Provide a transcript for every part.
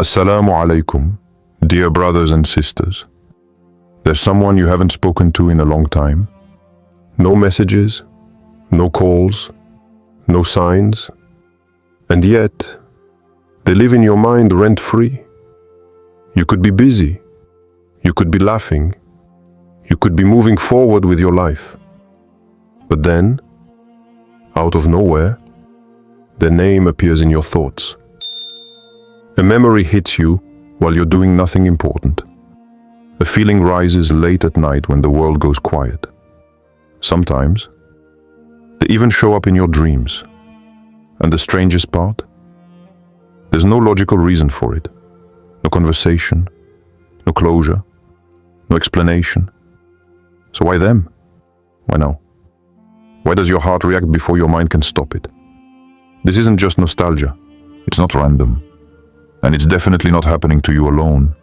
Assalamu alaikum, dear brothers and sisters. There's someone you haven't spoken to in a long time. No messages, no calls, no signs. And yet, they live in your mind rent-free. You could be busy. You could be laughing. You could be moving forward with your life. But then, out of nowhere, their name appears in your thoughts. A memory hits you while you're doing nothing important. A feeling rises late at night when the world goes quiet. Sometimes, they even show up in your dreams. And the strangest part? There's no logical reason for it. No conversation, no closure, no explanation. So why them? Why now? Why does your heart react before your mind can stop it? This isn't just nostalgia. It's not random. And it's definitely not happening to you alone.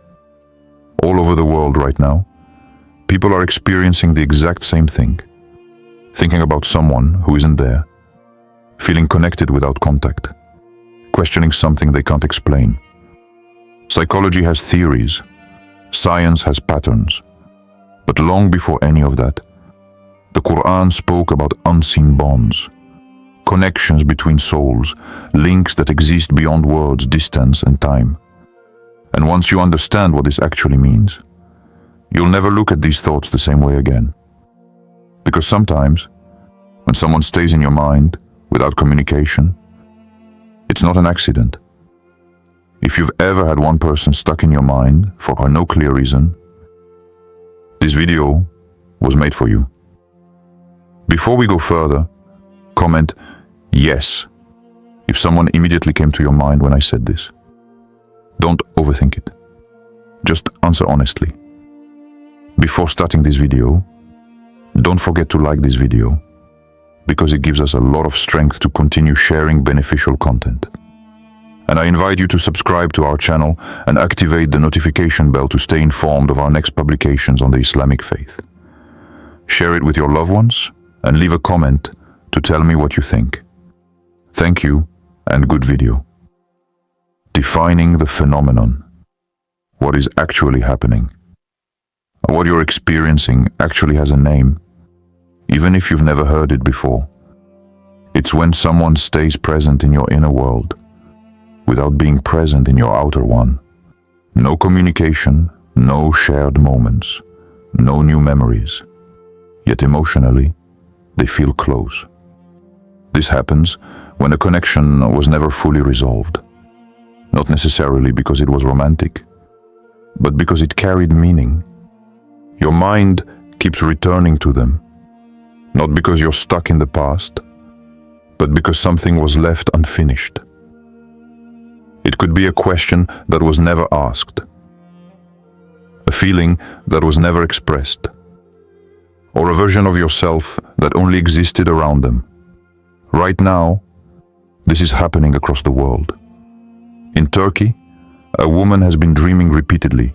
All over the world right now, people are experiencing the exact same thing. Thinking about someone who isn't there. Feeling connected without contact. Questioning something they can't explain. Psychology has theories. Science has patterns. But long before any of that, the Quran spoke about unseen bonds. Connections between souls, links that exist beyond words, distance, and time. And once you understand what this actually means, you'll never look at these thoughts the same way again. Because sometimes, when someone stays in your mind without communication, it's not an accident. If you've ever had one person stuck in your mind for no clear reason, this video was made for you. Before we go further, comment yes if someone immediately came to your mind when I said this. Don't overthink it. Just answer honestly. Before starting this video, don't forget to like this video, because it gives us a lot of strength to continue sharing beneficial content. And I invite you to subscribe to our channel and activate the notification bell to stay informed of our next publications on the Islamic faith. Share it with your loved ones and leave a comment to tell me what you think. Thank you and good video. Defining the phenomenon. What is actually happening? What you're experiencing actually has a name, even if you've never heard it before. It's when someone stays present in your inner world, without being present in your outer one. No communication, no shared moments, no new memories. Yet emotionally, they feel close. This happens when a connection was never fully resolved. Not necessarily because it was romantic, but because it carried meaning. Your mind keeps returning to them, not because you're stuck in the past, but because something was left unfinished. It could be a question that was never asked, a feeling that was never expressed, or a version of yourself that only existed around them. Right now, this is happening across the world. In Turkey, a woman has been dreaming repeatedly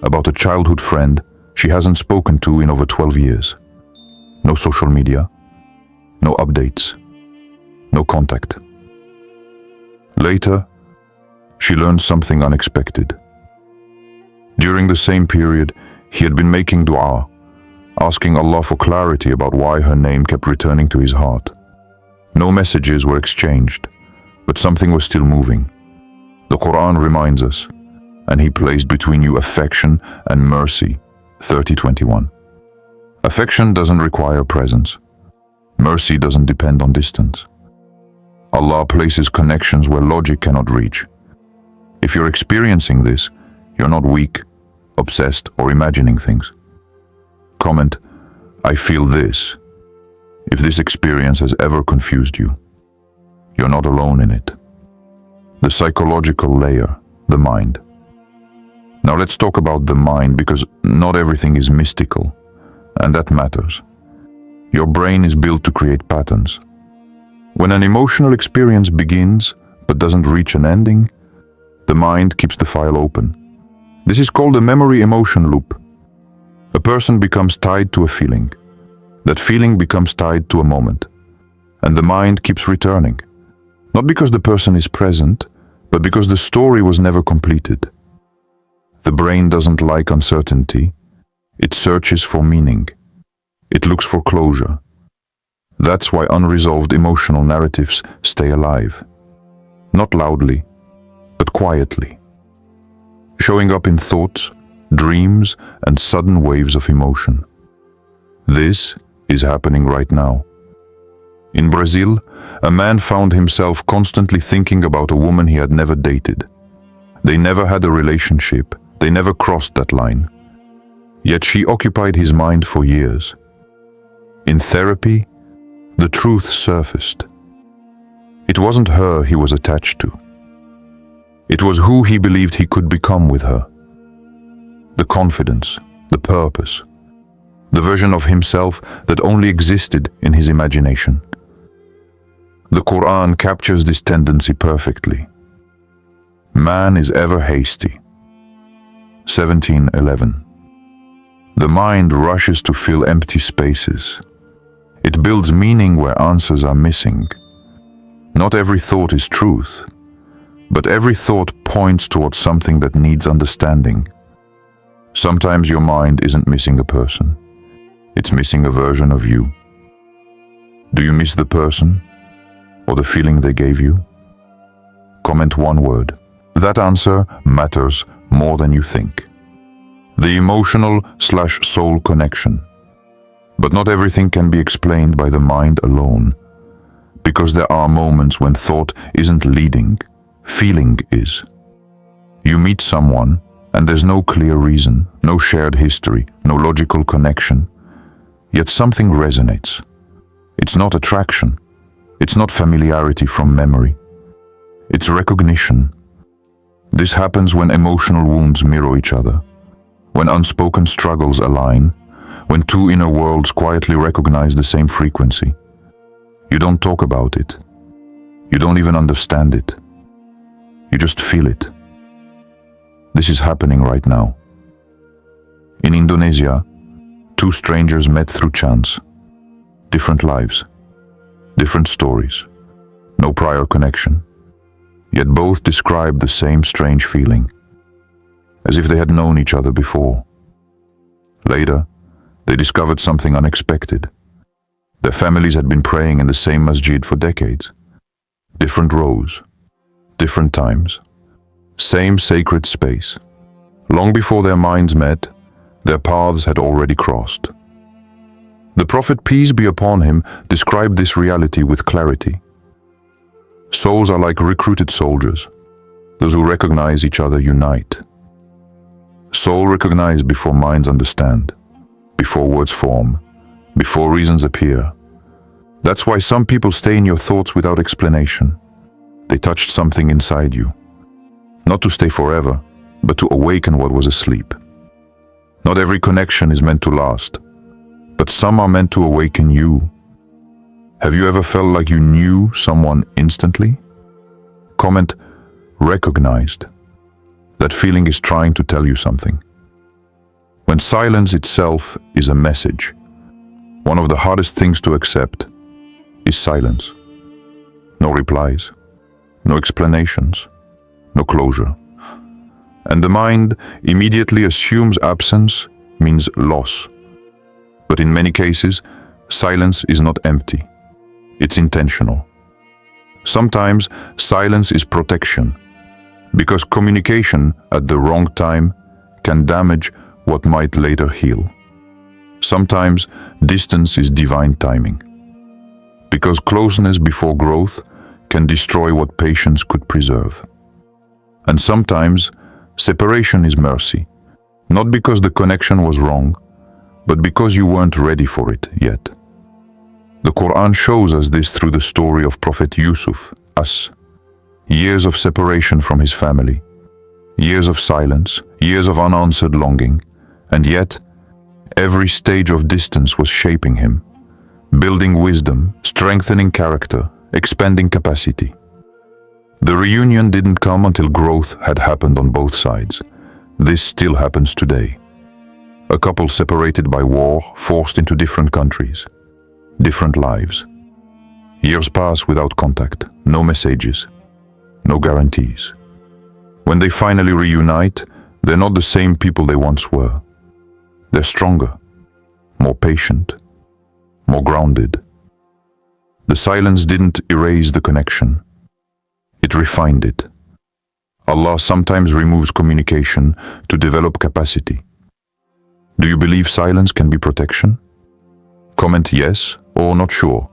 about a childhood friend she hasn't spoken to in over 12 years. No social media, no updates, no contact. Later, she learned something unexpected. During the same period, he had been making dua, asking Allah for clarity about why her name kept returning to his heart. No messages were exchanged, but something was still moving. The Quran reminds us, and He placed between you affection and mercy, 30:21. Affection doesn't require presence. Mercy doesn't depend on distance. Allah places connections where logic cannot reach. If you're experiencing this, you're not weak, obsessed, or imagining things. Comment, I feel this. If this experience has ever confused you, you're not alone in it. The psychological layer, the mind. Now let's talk about the mind, because not everything is mystical, and that matters. Your brain is built to create patterns. When an emotional experience begins but doesn't reach an ending, the mind keeps the file open. This is called a memory-emotion loop. A person becomes tied to a feeling. That feeling becomes tied to a moment. And the mind keeps returning. Not because the person is present, but because the story was never completed. The brain doesn't like uncertainty. It searches for meaning. It looks for closure. That's why unresolved emotional narratives stay alive. Not loudly, but quietly. Showing up in thoughts, dreams, and sudden waves of emotion. This is happening right now. In Brazil, a man found himself constantly thinking about a woman he had never dated. They never had a relationship. They never crossed that line. Yet she occupied his mind for years. In therapy, the truth surfaced. It wasn't her he was attached to. It was who he believed he could become with her. The confidence, the purpose, the version of himself that only existed in his imagination. The Quran captures this tendency perfectly. Man is ever hasty. 17:11. The mind rushes to fill empty spaces. It builds meaning where answers are missing. Not every thought is truth, but every thought points towards something that needs understanding. Sometimes your mind isn't missing a person. It's missing a version of you. Do you miss the person or the feeling they gave you? Comment one word. That answer matters more than you think. The emotional/soul connection. But not everything can be explained by the mind alone, because there are moments when thought isn't leading, feeling is. You meet someone, and there's no clear reason, no shared history, no logical connection, yet something resonates. It's not attraction. It's not familiarity from memory. It's recognition. This happens when emotional wounds mirror each other, when unspoken struggles align, when two inner worlds quietly recognize the same frequency. You don't talk about it. You don't even understand it. You just feel it. This is happening right now. In Indonesia, two strangers met through chance. Different lives, different stories, no prior connection. Yet both described the same strange feeling, as if they had known each other before. Later, they discovered something unexpected. Their families had been praying in the same masjid for decades. Different rows, different times, same sacred space. Long before their minds met, their paths had already crossed. The Prophet, peace be upon him, described this reality with clarity. Souls are like recruited soldiers. Those who recognize each other unite. Soul recognized before minds understand, before words form, before reasons appear. That's why some people stay in your thoughts without explanation. They touched something inside you. Not to stay forever, but to awaken what was asleep. Not every connection is meant to last, but some are meant to awaken you. Have you ever felt like you knew someone instantly? Comment, recognized. That feeling is trying to tell you something. When silence itself is a message, one of the hardest things to accept is silence. No replies, no explanations, no closure. And the mind immediately assumes absence means loss. But in many cases, silence is not empty. It's intentional. Sometimes silence is protection, because communication at the wrong time can damage what might later heal. Sometimes distance is divine timing, because closeness before growth can destroy what patience could preserve. And sometimes separation is mercy, not because the connection was wrong, but because you weren't ready for it yet. The Quran shows us this through the story of Prophet Yusuf, us. Years of separation from his family, years of silence, years of unanswered longing, and yet every stage of distance was shaping him, building wisdom, strengthening character, expanding capacity. The reunion didn't come until growth had happened on both sides. This still happens today. A couple separated by war, forced into different countries, different lives. Years pass without contact, no messages, no guarantees. When they finally reunite, they're not the same people they once were. They're stronger, more patient, more grounded. The silence didn't erase the connection. It refined it. Allah sometimes removes communication to develop capacity. Do you believe silence can be protection? Comment yes or not sure.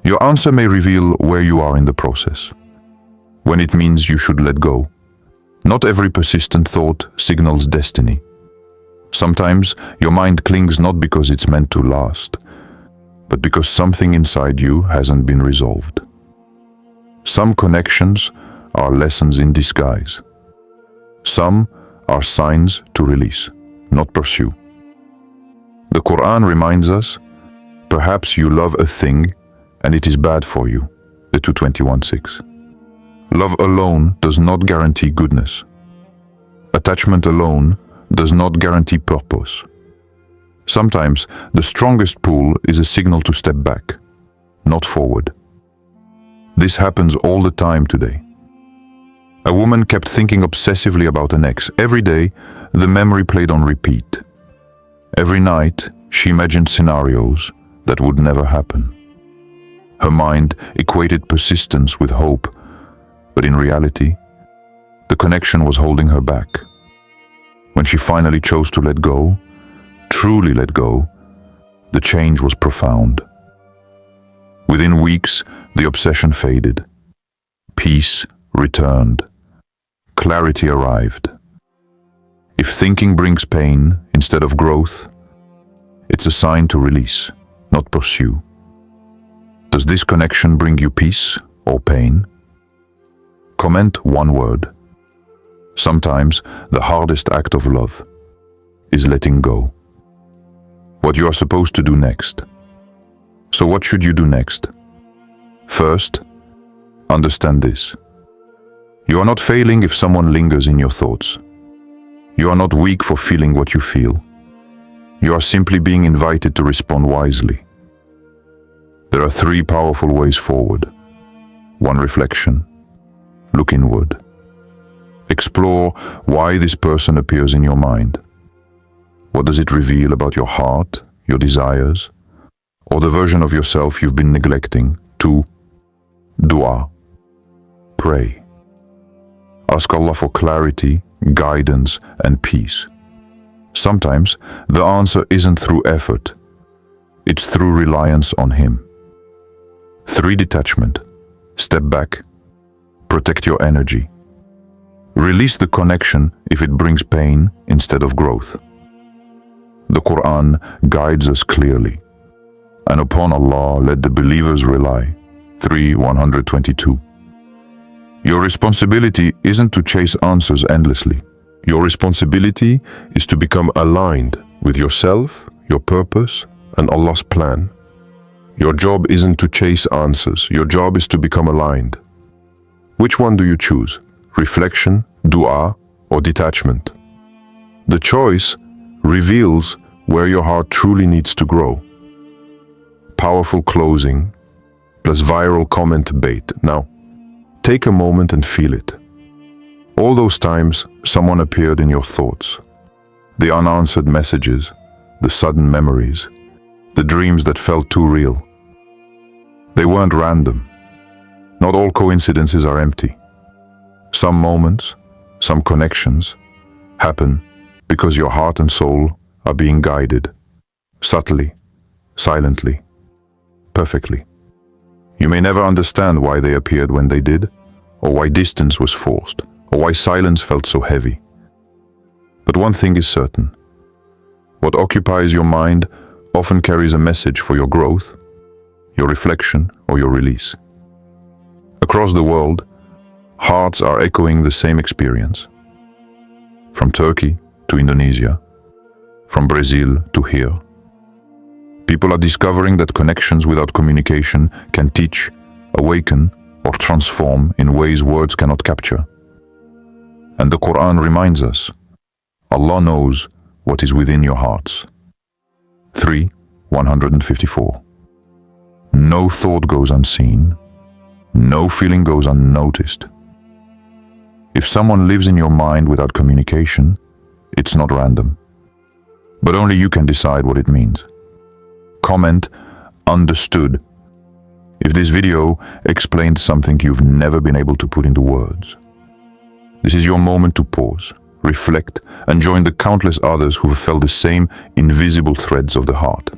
Your answer may reveal where you are in the process. When it means you should let go. Not every persistent thought signals destiny. Sometimes your mind clings not because it's meant to last, but because something inside you hasn't been resolved. Some connections are lessons in disguise. Some are signs to release, not pursue. The Quran reminds us, perhaps you love a thing and it is bad for you, the 2:21:6. Love alone does not guarantee goodness. Attachment alone does not guarantee purpose. Sometimes the strongest pull is a signal to step back, not forward. This happens all the time today. A woman kept thinking obsessively about an ex. Every day, the memory played on repeat. Every night, she imagined scenarios that would never happen. Her mind equated persistence with hope, but in reality, the connection was holding her back. When she finally chose to let go, truly let go, the change was profound. Within weeks, the obsession faded. Peace returned. Clarity arrived. If thinking brings pain instead of growth, it's a sign to release, not pursue. Does this connection bring you peace or pain? Comment one word. Sometimes the hardest act of love is letting go. What you are supposed to do next. So what should you do next? First, understand this. You are not failing if someone lingers in your thoughts. You are not weak for feeling what you feel. You are simply being invited to respond wisely. There are 3 powerful ways forward. 1, reflection. Look inward. Explore why this person appears in your mind. What does it reveal about your heart, your desires, or the version of yourself you've been neglecting? 2, dua. Pray. Ask Allah for clarity, guidance, and peace. Sometimes the answer isn't through effort. It's through reliance on Him. 3, detachment. Step back. Protect your energy. Release the connection if it brings pain instead of growth. The Quran guides us clearly. And upon Allah let the believers rely. 3:122. Your responsibility isn't to chase answers endlessly. Your responsibility is to become aligned with yourself, your purpose, and Allah's plan. Your job isn't to chase answers. Your job is to become aligned. Which one do you choose? Reflection, dua, or detachment? The choice reveals where your heart truly needs to grow. Powerful closing, plus viral comment bait. Now, take a moment and feel it. All those times someone appeared in your thoughts. The unanswered messages, the sudden memories, the dreams that felt too real. They weren't random. Not all coincidences are empty. Some moments, some connections, happen because your heart and soul are being guided, subtly, silently, perfectly. You may never understand why they appeared when they did, or why distance was forced, or why silence felt so heavy. But one thing is certain. What occupies your mind often carries a message for your growth, your reflection, or your release. Across the world, hearts are echoing the same experience. From Turkey to Indonesia, from Brazil to here. People are discovering that connections without communication can teach, awaken, or transform in ways words cannot capture. And the Quran reminds us, Allah knows what is within your hearts. 3:154. No thought goes unseen. No feeling goes unnoticed. If someone lives in your mind without communication, it's not random. But only you can decide what it means. Comment understood if this video explained something you've never been able to put into words. This is your moment to pause, reflect, and join the countless others who have felt the same invisible threads of the heart.